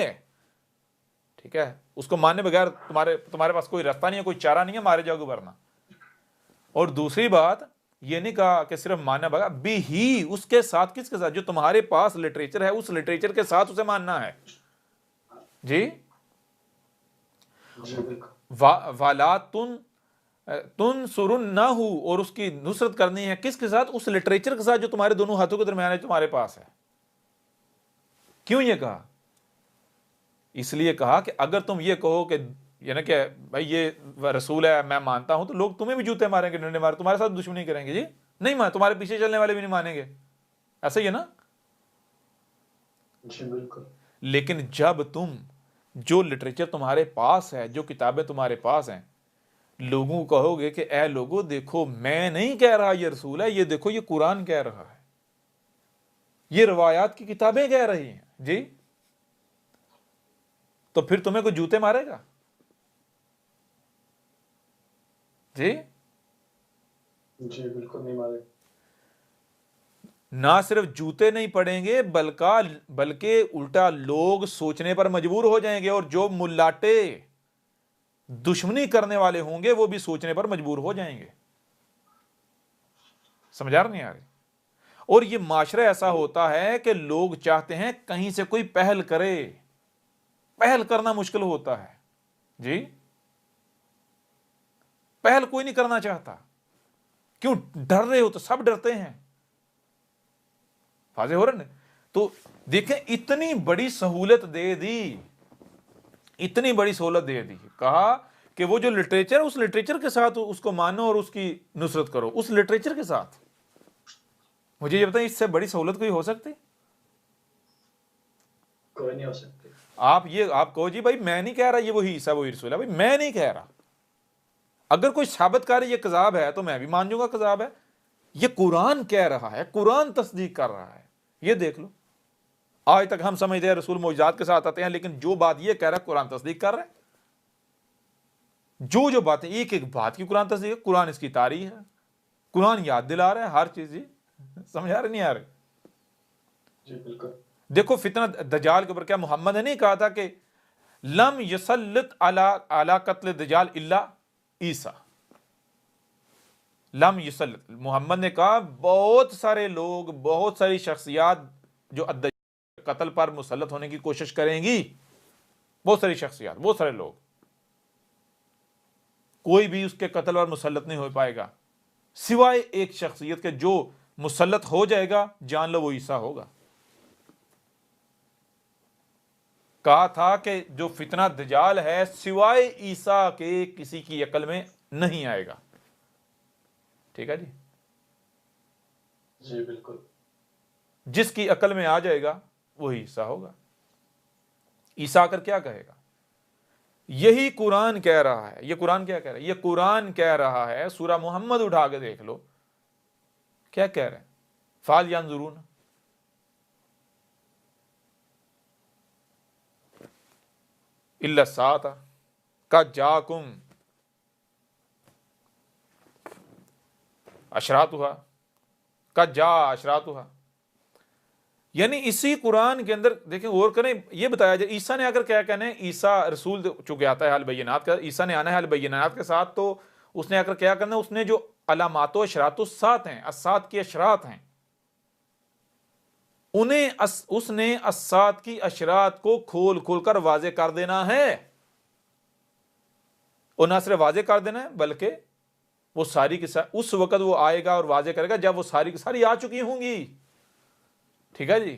ٹھیک ہے، اس کو ماننے بغیر تمہارے پاس کوئی راستہ نہیں ہے، کوئی چارہ نہیں ہے، مارے جاؤ گے ورنہ. اور دوسری بات یہ نہیں کہا کہ صرف ماننا بغیر، بھی ہی اس کے ساتھ، کس کے ساتھ؟ جو تمہارے پاس لٹریچر ہے اس لٹریچر کے ساتھ اسے ماننا ہے. جی جی بالکل. وَلَا تُنْصُرُنَّهُ، اور اس کی نصرت کرنی ہے کس کے ساتھ؟ اس لٹریچر کے ساتھ جو تمہارے دونوں ہاتھوں کے درمیان ہے، تمہارے پاس ہے. کیوں یہ کہا؟ اس لیے کہا کہ اگر تم یہ کہو کہ یعنی کہ بھائی یہ رسول ہے میں مانتا ہوں، تو لوگ تمہیں بھی جوتے ماریں گے، ڈنڈے ماریں، تمہارے ساتھ دشمنی کریں گے. جی نہیں مان، تمہارے پیچھے چلنے والے بھی نہیں مانیں گے. ایسا ہی ہے نا؟ جی بالکل. لیکن جب تم جو لٹریچر تمہارے پاس ہے، جو کتابیں تمہارے پاس ہیں، لوگوں کو کہو گے کہ اے لوگوں دیکھو میں نہیں کہہ رہا یہ رسول ہے، یہ دیکھو یہ قرآن کہہ رہا ہے، یہ روایات کی کتابیں کہہ رہی ہیں. جی تو پھر تمہیں کوئی جوتے مارے گا؟ جی جی بالکل نہیں مارے. نہ صرف جوتے نہیں پڑیں گے بلکہ الٹا لوگ سوچنے پر مجبور ہو جائیں گے، اور جو ملاٹے دشمنی کرنے والے ہوں گے وہ بھی سوچنے پر مجبور ہو جائیں گے. سمجھا نہیں آ رہی؟ اور یہ معاشرہ ایسا ہوتا ہے کہ لوگ چاہتے ہیں کہیں سے کوئی پہل کرے، پہل کرنا مشکل ہوتا ہے. جی پہل کوئی نہیں کرنا چاہتا. کیوں؟ ڈر رہے ہو تو سب ڈرتے ہیں. واضح ہو رہا ہے؟ تو دیکھیں اتنی بڑی سہولت دے دی، اتنی بڑی سہولت دے دی، کہا کہ وہ جو لٹریچر اس لٹریچر کے ساتھ اس کو مانو اور اس کی نصرت کرو، اس لٹریچر کے ساتھ. مجھے یہ بتائیں اس سے بڑی سہولت کوئی ہو سکتی؟ کوئی نہیں ہو سکتی. آپ کہو جی بھائی میں نہیں کہہ رہا یہ وہی عیسیٰ وہی رسول ہے، بھائی میں نہیں کہہ رہا. اگر کوئی ثابت کرے یہ کذاب ہے تو میں بھی مان جوں گا کذاب ہے. یہ قرآن کہہ رہا ہے، قرآن تصدیق کر رہا ہے. یہ دیکھ لو، آج تک ہم سمجھتے ہیں رسول معجزات کے ساتھ آتے ہیں، لیکن جو بات یہ کہہ رہا ہے قرآن تصدیق کر رہا ہے. جو باتیں ایک ایک بات کی قرآن تصدیق ہے، قرآن اس کی تاریخ ہے، قرآن یاد دلا رہا ہے ہر چیز. جی سمجھا رہے نہیں آ رہے؟ جی بالکل. دیکھو فتنہ دجال کے اوپر کیا محمد نے نہیں کہا تھا کہ لم یسلط علی قتل دجال الا عیسیٰ؟ لم یسلط، محمد نے کہا بہت سارے لوگ، بہت ساری شخصیات جو الدجال قتل پر مسلط ہونے کی کوشش کریں گی، بہت ساری شخصیات، بہت سارے لوگ، کوئی بھی اس کے قتل پر مسلط نہیں ہو پائے گا سوائے ایک شخصیت کے جو مسلط ہو جائے گا، جان لو وہ عیسیٰ ہوگا۔ کہا تھا کہ جو فتنہ دجال ہے سوائے عیسیٰ کے کسی کی عقل میں نہیں آئے گا۔ ٹھیک ہے جی، جی بالکل۔ جس کی عقل میں آ جائے گا وہی عیسیٰ ہوگا۔ عیسیٰ آ کر کیا کہے گا؟ یہی قرآن کہہ رہا ہے۔ یہ قرآن کیا کہہ رہا ہے؟ یہ قرآن کہہ رہا ہے، سورہ محمد اٹھا کے دیکھ لو کیا کہہ رہے ہیں، فال ینظرون الا الساعۃ قد جاءکم اشراطها قد جاء اشراطها۔ یعنی اسی قرآن کے اندر دیکھیں غور کریں، یہ بتایا جائے عیسیٰ نے اگر کیا کہنا ہے، عیسیٰ رسول چونکہ آتا ہے البینات کا، عیسیٰ نے آنا ہے البینات کے ساتھ، تو اس نے اگر کیا کرنا ہے، اس نے جو علامات و اشراط الساعت ہیں، الساعت کی اشراط ہیں، انہیں اس نے الساعت کی اشراط کو کھول کھول کر واضح کر دینا ہے، اور نہ صرف واضح کر دینا ہے بلکہ وہ ساری کی ساری اس وقت وہ آئے گا اور واضح کرے گا جب وہ ساری کی ساری آ چکی ہوں گی۔ ٹھیک ہے جی،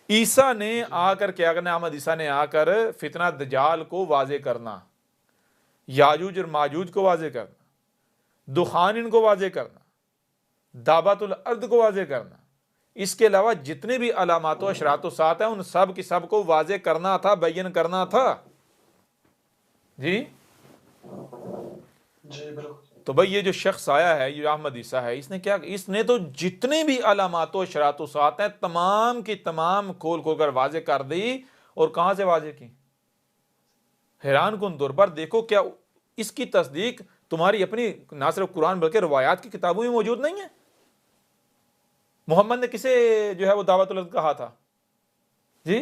عیسیٰ نے آ کر کیا کرنا، احمد عیسیٰ نے آ کر فتنہ دجال کو واضح کرنا، یاجوج اور ماجوج کو واضح کرنا، دخان ان کو واضح کرنا، دابت الارض کو واضح کرنا، اس کے علاوہ جتنے بھی علامات و اشراط و سات ہیں ان سب کی سب کو واضح کرنا تھا، بیان کرنا تھا۔ جی جی بالکل۔ تو بھئی یہ جو شخص آیا ہے، یہ احمد عیسیٰ ہے، اس نے کیا، اس نے تو جتنے بھی علامات و اشراط و سات ہیں تمام کی تمام کھول کھول کر واضح کر دی، اور کہاں سے واضح کی؟ حیران کن طور پر دیکھو، کیا اس کی تصدیق تمہاری اپنی نہ صرف قرآن بلکہ روایات کی کتابوں میں موجود نہیں ہے؟ محمد نے کسے جو ہے وہ دعوت الارض کہا تھا؟ جی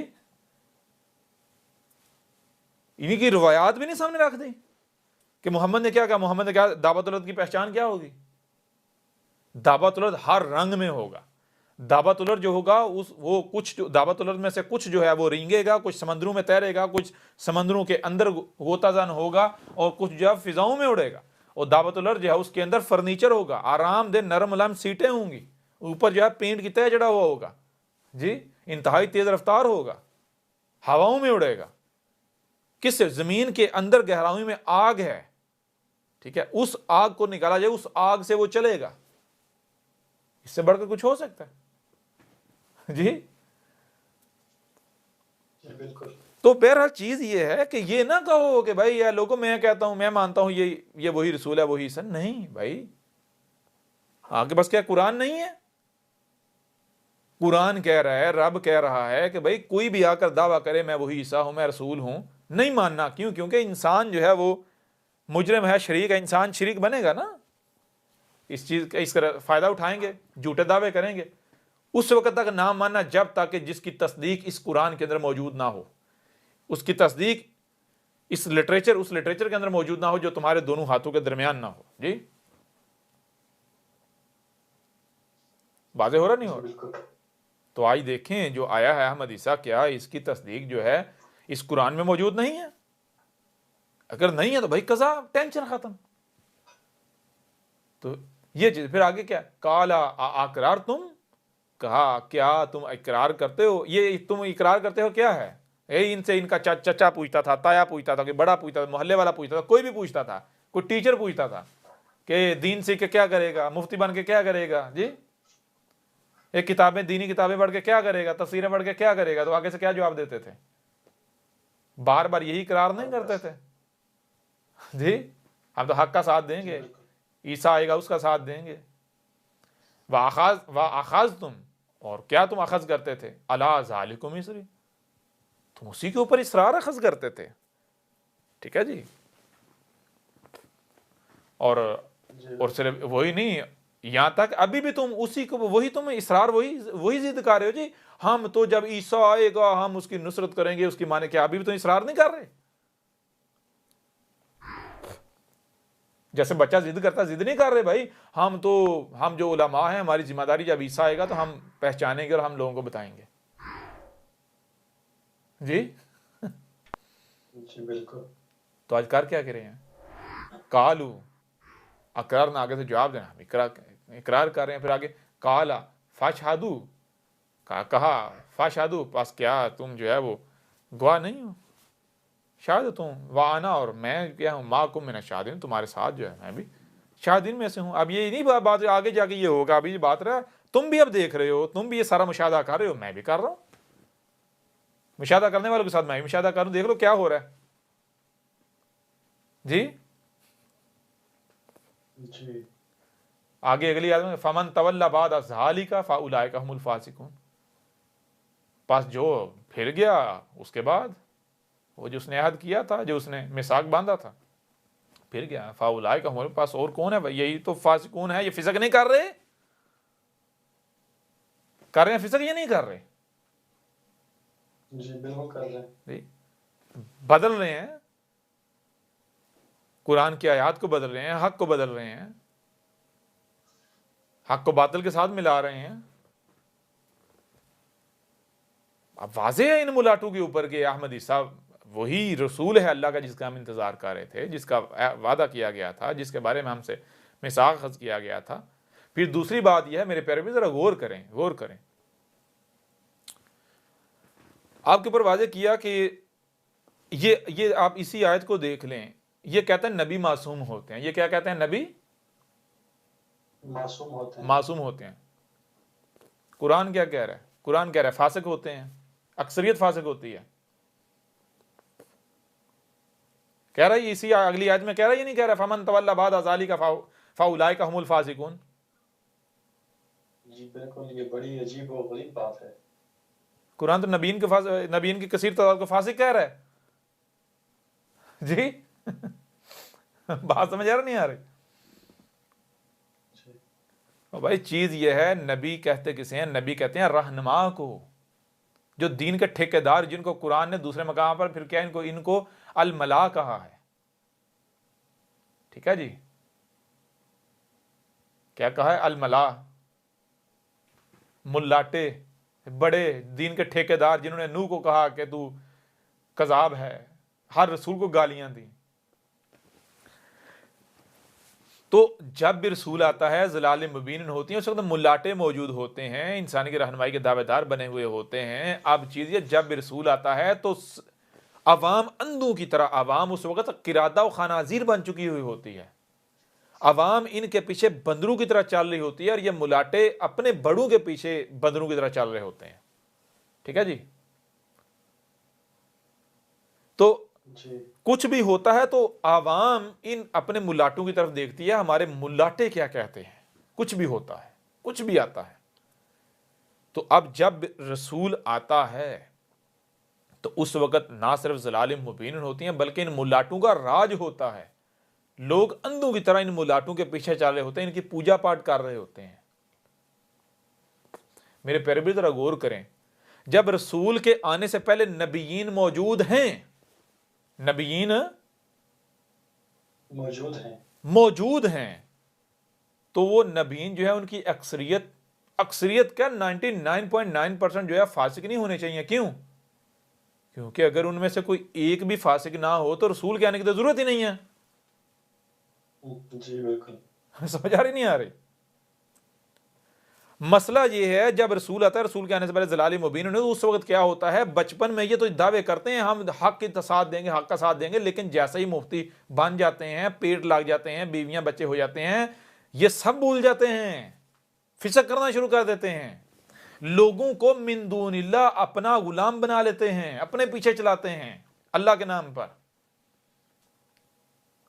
انہی کی روایات بھی نہیں سامنے رکھ دی کہ محمد نے کیا کہا، محمد نے کہا دعوت الارض کی پہچان کیا ہوگی؟ دعوت الارض ہر رنگ میں ہوگا۔ دعوت الارض جو ہوگا وہ کچھ دعوت الارض میں سے کچھ جو ہے وہ رینگے گا، کچھ سمندروں میں تیرے گا، کچھ سمندروں کے اندر غوطہ زن ہوگا، اور کچھ جو ہے فضاؤں میں اڑے گا۔ اور دعوت الارض جو ہے اس کے اندر فرنیچر ہوگا، آرام دہ نرم لم سیٹیں ہوں گی، اوپر جو ہے پینٹ کی تہ جڑا ہوا ہوگا، جی انتہائی تیز رفتار ہوگا، ہواؤں میں اڑے گا۔ کس سے؟ زمین کے اندر گہرائی میں آگ ہے، ٹھیک ہے، اس آگ کو نکالا جائے، اس آگ سے وہ چلے گا۔ اس سے بڑھ کر کچھ ہو سکتا ہے؟ جی جی بالکل۔ تو بہرحال چیز یہ ہے کہ یہ نہ کہو کہ بھائی یا لوگوں میں کہتا ہوں، میں مانتا ہوں یہ وہی رسول ہے، وہی عیسیٰ۔ نہیں بھائی، آگے بس کیا قرآن نہیں ہے؟ قرآن کہہ رہا ہے، رب کہہ رہا ہے کہ بھائی کوئی بھی آ کر دعویٰ کرے میں وہی عیسیٰ ہوں، میں رسول ہوں، نہیں ماننا۔ کیوں؟ کیونکہ انسان جو ہے وہ مجرم ہے، شریک ہے، انسان شریک بنے گا نا اس چیز کا، اس کا فائدہ اٹھائیں گے، جھوٹے دعوے کریں گے۔ اس وقت تک نہ ماننا جب تک کہ جس کی تصدیق اس قرآن کے اندر موجود نہ ہو، اس کی تصدیق اس لٹریچر کے اندر موجود نہ ہو جو تمہارے دونوں ہاتھوں کے درمیان نہ ہو۔ جی واضح ہو رہا نہیں ہو رہا؟ بالکل۔ تو آج دیکھیں جو آیا ہے احمد عیسیٰ، کیا اس کی تصدیق جو ہے اس قرآن میں موجود نہیں ہے؟ اگر نہیں ہے تو بھائی قضا، ٹینشن ختم۔ تو یہ چیز پھر آگے کیا، کالا اقرار تم، کہا کیا تم اقرار کرتے ہو؟ یہ تم اقرار کرتے ہو کیا ہے؟ ان سے ان کا چچا پوچھتا تھا، تایا پوچھتا تھا، کوئی بڑا پوچھتا تھا، محلے والا پوچھتا تھا، کوئی بھی پوچھتا تھا، کوئی ٹیچر پوچھتا تھا کہ دین سیکھ کے کیا کرے گا، مفتی بن کے کیا کرے گا؟ جی ایک کتابیں، دینی کتابیں پڑھ کے کیا کرے گا، تفسیریں پڑھ کے کیا کرے گا؟ تو آگے سے کیا جواب دیتے تھے؟ بار بار یہی اقرار نہیں کرتے تھے؟ جی ہم تو حق کا ساتھ دیں گے، عیسیٰ آئے گا اس کا ساتھ دیں گے۔ وَأَخَذْتُمْ، اور کیا تم اخذ کرتے تھے، عَلَىٰ ذَلِكُمْ اِصْرِي، تم اسی کے اوپر اصرار اخذ کرتے تھے۔ ٹھیک ہے جی، اور صرف وہی نہیں، یہاں تک ابھی بھی تم اسی کو وہی تم اصرار وہی ضد کر رہے ہو۔ جی ہم تو جب عیسیٰ آئے گا ہم اس کی نصرت کریں گے، اس کی مانے کیا ابھی بھی تم اصرار نہیں کر رہے؟ جیسے بچہ ضد کرتا، ضد نہیں کر رہے بھائی، ہم جو علماء ہیں ہماری ذمہ داری، جب عیسیٰ آئے گا تو ہم پہچانیں گے اور ہم لوگوں کو بتائیں گے۔ جی جی بالکل۔ تو آج کر کیا کرے ہیں؟ کالو اقرار نہ، آگے سے جواب دینا، ہم اقرار اقرار کر رہے ہیں. پھر آگے قالا فاشہدو، کہا فاشہدو، پس کیا تم جو ہے وہ گواہ نہیں ہو، شاہد تم، وانا، اور میں کیا ہوں، معکم من الشاہدین، تمہارے ساتھ جو ہے میں بھی شاہدین میں سے ہوں. اب یہ نہیں بات آگے جا کے یہ ہوگا، ابھی بات رہا تم بھی اب دیکھ رہے ہو، تم بھی یہ سارا مشاہدہ کر رہے ہو، میں بھی کر رہا ہوں، مشاہدہ کرنے والوں کے ساتھ میں بھی مشاہدہ کروں، دیکھ لو کیا ہو رہا ہے. جی جی آگے اگلی آیت میں فمن تولی بعد ذالک فاولئک هم الفاسقون، پس جو پھر گیا اس کے بعد، وہ جو اس نے عہد کیا تھا، جو اس نے میثاق باندھا تھا، پھر گیا، فاولئک هم، پاس اور کون ہے بھائی؟ یہی تو فاسقون ہے. یہ فسق نہیں کر رہے؟ کر رہے ہیں فسق یا نہیں کر رہے؟ جی بالکل کر رہے ہیں. جی بدل رہے ہیں، قرآن کی آیات کو بدل رہے ہیں، حق کو بدل رہے ہیں، حق کو باطل کے ساتھ ملا رہے ہیں. اب واضح ہے ان ملاٹوں کے اوپر کہ احمدی صاحب وہی رسول ہے اللہ کا جس کا ہم انتظار کر رہے تھے، جس کا وعدہ کیا گیا تھا، جس کے بارے میں ہم سے میثاق اخذ کیا گیا تھا. پھر دوسری بات یہ ہے میرے پیارے بھی، ذرا غور کریں. آپ کے اوپر واضح کیا کہ یہ آپ اسی آیت کو دیکھ لیں، یہ کہتے ہیں نبی معصوم ہوتے ہیں. یہ کیا کہتے ہیں؟ نبی معصوم ہوتے ہیں. قرآن کیا کہہ رہا ہے؟ قرآن کہہ رہا ہے فاسق ہوتے ہیں، اکثریت فاسق ہوتی ہے. کہہ رہا ہے اسی اگلی آیت میں، کہہ رہا ہے یہ نہیں کہہ رہا فمن تولی بعد ذالک فاولئک هم الفاسقون. جی بالکل، یہ بڑی عجیب و غریب بات ہے. قرآن تو نبیین کی کثیر تعداد کو فاسق کہہ رہا ہے. جی بات سمجھ آ رہا نہیں آ رہی؟ بھائی چیز یہ ہے، نبی کہتے کسے ہیں؟ نبی کہتے ہیں رہنما کو، جو دین کے ٹھیکیدار، جن کو قرآن نے دوسرے مقام پر پھر کیا ان کو الملا کہا ہے. ٹھیک ہے جی، کیا کہا ہے؟ الملا، ملاٹے، بڑے دین کے ٹھیکیدار، جنہوں نے نوح کو کہا کہ تو کذاب ہے، ہر رسول کو گالیاں دی. تو جب بھی رسول آتا ہے ضلال مبین ہوتی ہیں، اس وقت ملاٹے موجود ہوتے ہیں، انسانی کی رہنمائی کے دعوے دار بنے ہوئے ہوتے ہیں. اب چیز یہ، جب بھی رسول آتا ہے تو عوام اندھوں کی طرح، عوام اس وقت قرادہ و خنازیر بن چکی ہوئی ہوتی ہے، عوام ان کے پیچھے بندروں کی طرح چل رہی ہوتی ہے، اور یہ ملاٹے اپنے بڑوں کے پیچھے بندروں کی طرح چل رہے ہوتے ہیں. ٹھیک ہے جی. تو کچھ بھی ہوتا ہے تو عوام ان اپنے ملاٹوں کی طرف دیکھتی ہے، ہمارے ملاٹے کیا کہتے ہیں. کچھ بھی ہوتا ہے، کچھ بھی آتا ہے. تو اب جب رسول آتا ہے تو اس وقت نہ صرف ضلال مبین ہوتی ہیں، بلکہ ان ملاٹوں کا راج ہوتا ہے. لوگ اندھوں کی طرح ان ملاٹوں کے پیچھے چل رہے ہوتے ہیں، ان کی پوجا پاٹ کر رہے ہوتے ہیں. میرے پیارے بھی ذرا غور کریں، جب رسول کے آنے سے پہلے نبیین موجود ہیں، نبیین موجود ہیں، تو وہ نبیین جو ہے ان کی اکثریت کا 99.9% جو ہے فاسق نہیں ہونے چاہیے. کیوں؟ کیونکہ اگر ان میں سے کوئی ایک بھی فاسق نہ ہو تو رسول کے آنے کی تو ضرورت ہی نہیں ہے. جی بالکل سمجھ آ رہی نہیں آ رہی؟ مسئلہ یہ ہے جب رسول آتا ہے، رسول کے آنے سے پہلے ضلال مبین ہونے، تو اس وقت کیا ہوتا ہے؟ بچپن میں یہ تو دعوے کرتے ہیں ہم حق کا ساتھ دیں گے، حق کا ساتھ دیں گے، لیکن جیسے ہی مفتی بن جاتے ہیں، پیٹ لگ جاتے ہیں، بیویاں بچے ہو جاتے ہیں، یہ سب بھول جاتے ہیں، فسق کرنا شروع کر دیتے ہیں، لوگوں کو من دون اللہ اپنا غلام بنا لیتے ہیں، اپنے پیچھے چلاتے ہیں اللہ کے نام پر.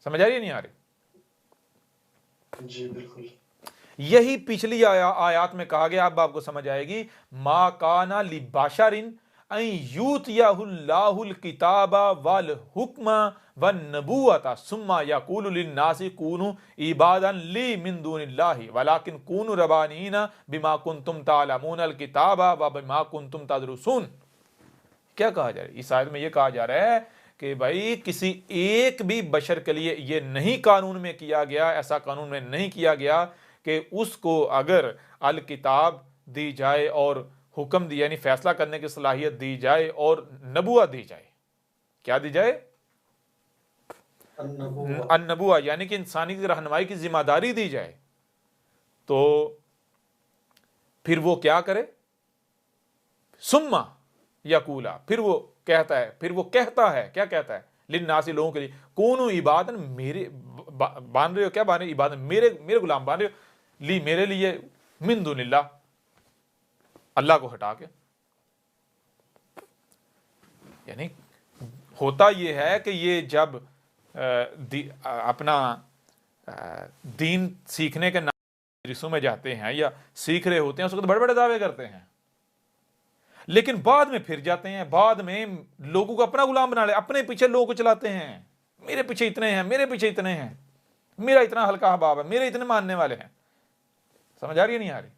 سمجھ آ رہی ہے نہیں آ رہی؟ جی بالکل. یہی پچھلی آیات میں کہا گیا، اب آپ کو سمجھ آئے گی. ما کان لبشر ان یؤتیہ اللہ الکتاب والحکم والنبوۃ ثم یقول للناس کونوا عبادا لی من دون اللہ ولکن کونوا ربانین بما کنتم تعلمون الکتاب وبما کنتم تدرسون. کیا کہا جا رہا ہے اس آیت میں؟ یہ کہا جا رہا ہے کہ بھائی کسی ایک بھی بشر کے لیے یہ نہیں قانون میں کیا گیا، ایسا قانون میں نہیں کیا گیا کہ اس کو اگر الکتاب دی جائے اور حکم دی، یعنی فیصلہ کرنے کی صلاحیت دی جائے، اور نبوت دی جائے. کیا دی جائے؟ النبوہ، یعنی کہ انسانی کی رہنمائی کی ذمہ داری دی جائے. تو پھر وہ کیا کرے؟ سما یقولا، پھر وہ کہتا ہے، کیا کہتا ہے؟ للناس، لوگوں کے لیے، کونو عبادن، میرے بان رہے ہو، کیا بان رہے ہو؟ عبادن، میرے غلام بان رہے ہو، لی، میرے لیے، من دون اللہ، اللہ کو ہٹا کے۔ یعنی ہوتا یہ ہے کہ یہ جب اپنا دین سیکھنے کے نام رسوں میں جاتے ہیں یا سیکھ رہے ہوتے ہیں، اس وقت بڑے بڑے دعوے کرتے ہیں، لیکن بعد میں پھر جاتے ہیں، بعد میں لوگوں کو اپنا غلام بنا لے، اپنے پیچھے لوگوں کو چلاتے ہیں، میرے پیچھے اتنے ہیں، میرے پیچھے اتنے ہیں، میرا اتنا ہلکا احباب ہے، میرے اتنے ماننے والے ہیں۔ سمجھ آ رہی ہے نہیں آ رہی؟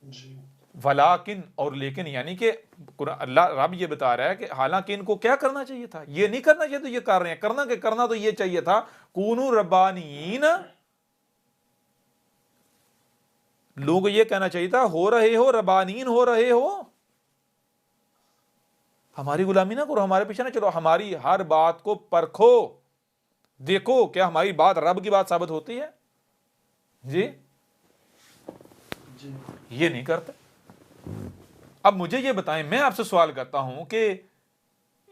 جی ولیکن، اور لیکن، یعنی کہ اللہ رب یہ بتا رہا ہے کہ حالانکہ ان کو کیا کرنا چاہیے تھا، یہ نہیں کرنا چاہیے تو یہ کر رہے ہیں، کرنا تو یہ چاہیے تھا، کونو ربانیین، لوگوں کو یہ کہنا چاہیے تھا، ہو رہے ہو ربانین، ہو رہے ہو، ہماری غلامی نہ کرو، ہمارے پیچھے نہ چلو، ہماری ہر بات کو پرکھو، دیکھو کیا ہماری بات رب کی بات ثابت ہوتی ہے؟ جی جی یہ نہیں کرتے۔ اب مجھے یہ بتائیں، میں آپ سے سوال کرتا ہوں کہ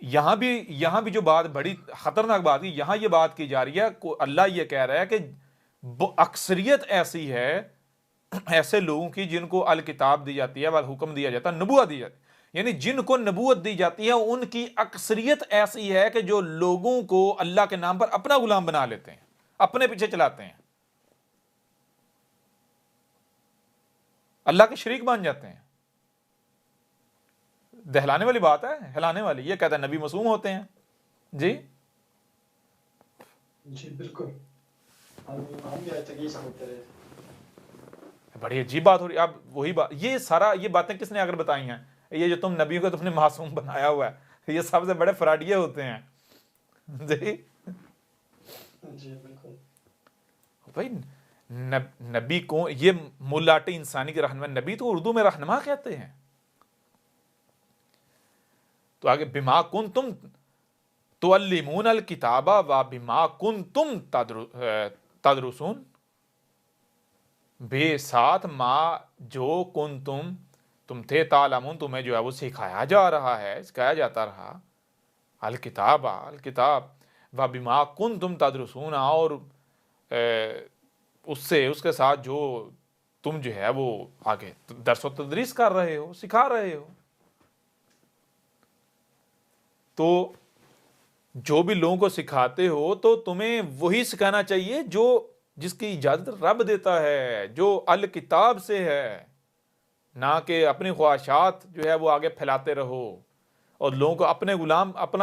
یہاں بھی جو بات بڑی خطرناک بات ہے، یہاں یہ بات کی جا رہی ہے، اللہ یہ کہہ رہا ہے کہ اکثریت ایسی ہے، ایسے لوگوں کی جن کو الکتاب دی جاتی ہے، والحکم دیا جاتا ہے، نبوت دی جاتی ہے، یعنی جن کو نبوت دی جاتی ہے ان کی اکثریت ایسی ہے کہ جو لوگوں کو اللہ کے نام پر اپنا غلام بنا لیتے ہیں، اپنے پیچھے چلاتے ہیں، اللہ کے شریک بن جاتے ہیں۔ دہلانے والی بات ہے، ہلانے والی، یہ کہتا ہے نبی معصوم ہوتے ہیں۔ جی جی بالکل، ہم بھی آج تک یہ سمجھتے رہے۔ بڑی عجیب بات ہو رہی ہے۔ اب وہی بات، یہ باتیں کس نے اگر بتائی ہیں؟ یہ جو تم نبیوں کو تم نے معصوم بنایا ہوا ہے، یہ سب سے بڑے فراڈیے ہوتے ہیں۔ جی جی بالکل، بھائی نبی کو، یہ ملاٹ انسانی کے رہنما، نبی تو اردو میں رہنما کہتے ہیں۔ تو آگے بما کنتم تعلمون الکتاب و بما کنتم تدرسون، بے ساتھ ما جو تم تھے، تعلمون، تمہیں جو ہے وہ سکھایا جا رہا ہے، سکھایا جاتا رہا، الکتاب و بما کنتم تدرسون، اور اس کے ساتھ جو تم جو ہے وہ آگے درس و تدریس کر رہے ہو، سکھا رہے ہو۔ تو جو بھی لوگوں کو سکھاتے ہو تو تمہیں وہی سکھانا چاہیے جو جس کی اجازت رب دیتا ہے، جو الکتاب سے ہے، نہ کہ اپنی خواہشات جو ہے وہ آگے پھیلاتے رہو اور لوگوں کو اپنا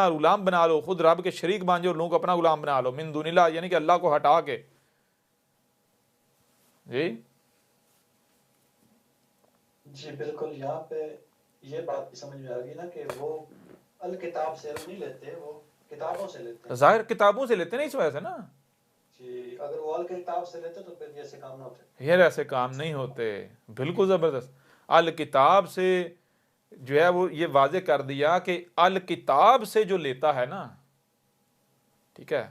غلام بنا لو، خود رب کے شریک بن جاؤ، لوگوں کو اپنا غلام بنا لو، من دون اللہ، یعنی کہ اللہ کو ہٹا کے۔ جی بالکل، یہاں پہ یہ بات بھی سمجھ میں آ گئی نا کہ وہ الکتاب سے نہیں لیتے، وہ کتابوں سے لیتے ہیں۔ ظاہر کتابوں سے لیتے ہیں، اس وجہ سے نا۔ جی اگر وہ الکتاب سے لیتے تو پھر یہ ایسے کام نہ ہوتے۔ یہ ایسے کام نہیں ہوتے، بالکل زبردست۔ الکتاب سے جو ہے وہ یہ واضح کر دیا کہ الکتاب سے جو لیتا ہے نا، ٹھیک ہے،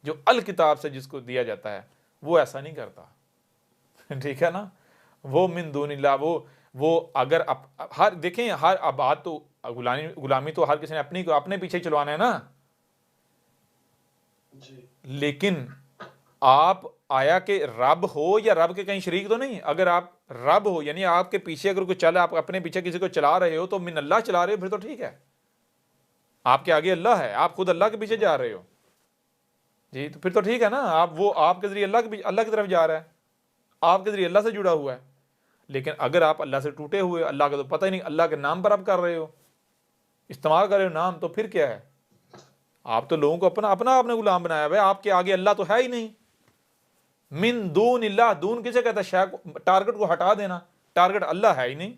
جو الکتاب سے جس کو دیا جاتا ہے وہ ایسا نہیں کرتا، ٹھیک ہے نا۔ وہ من دون اللہ، وہ اگر ہر دیکھیں، ہر بات تو غلامی تو ہر کسی نے اپنے پیچھے چلوانا ہے نا، جی لیکن آپ آیا کہ رب ہو یا رب کے کہیں شریک تو نہیں۔ اگر آپ رب ہو، یعنی آپ کے پیچھے اگر کوئی چلا، آپ اپنے پیچھے کسی کو چلا رہے ہو تو من اللہ چلا رہے ہو، پھر تو ٹھیک ہے، آپ کے آگے اللہ ہے، آپ خود اللہ کے پیچھے جا رہے ہو، جی تو پھر تو ٹھیک ہے نا، آپ کے ذریعے اللہ کی طرف جا رہا ہے، آپ کے ذریعے اللہ سے جڑا ہوا ہے۔ لیکن اگر آپ اللہ سے ٹوٹے ہوئے، اللہ کا تو پتہ ہی نہیں، اللہ کے نام پر آپ کر رہے ہو، استعمال کر رہے ہو نام، تو پھر کیا ہے؟ آپ تو لوگوں کو اپنا آپ نے غلام بنایا ہوا ہے، آپ کے آگے اللہ تو ہے ہی نہیں۔ من دون اللہ، دون کسے کہتا ہے؟ شے کو، ٹارگٹ کو ہٹا دینا، ٹارگٹ اللہ ہے ہی نہیں۔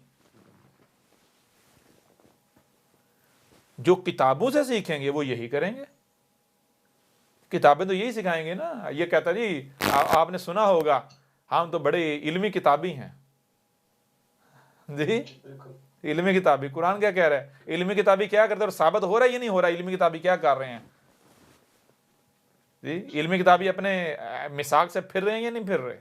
جو کتابوں سے سیکھیں گے وہ یہی کریں گے، کتابیں تو یہی سکھائیں گے نا۔ یہ کہتا جی آپ نے سنا ہوگا ہم تو بڑے علمی کتابی ہیں، جی بالکل، علمی کتابی، قرآن کیا کہہ رہا ہے؟ علمی کتابی کیا کرتے ہیں اور ثابت ہو رہا ہے یا نہیں ہو رہا ہے علمی کتابی کیا کر رہے ہیں؟ جی علمی کتابی اپنے مساق سے پھر رہے ہیں یا نہیں پھر رہے؟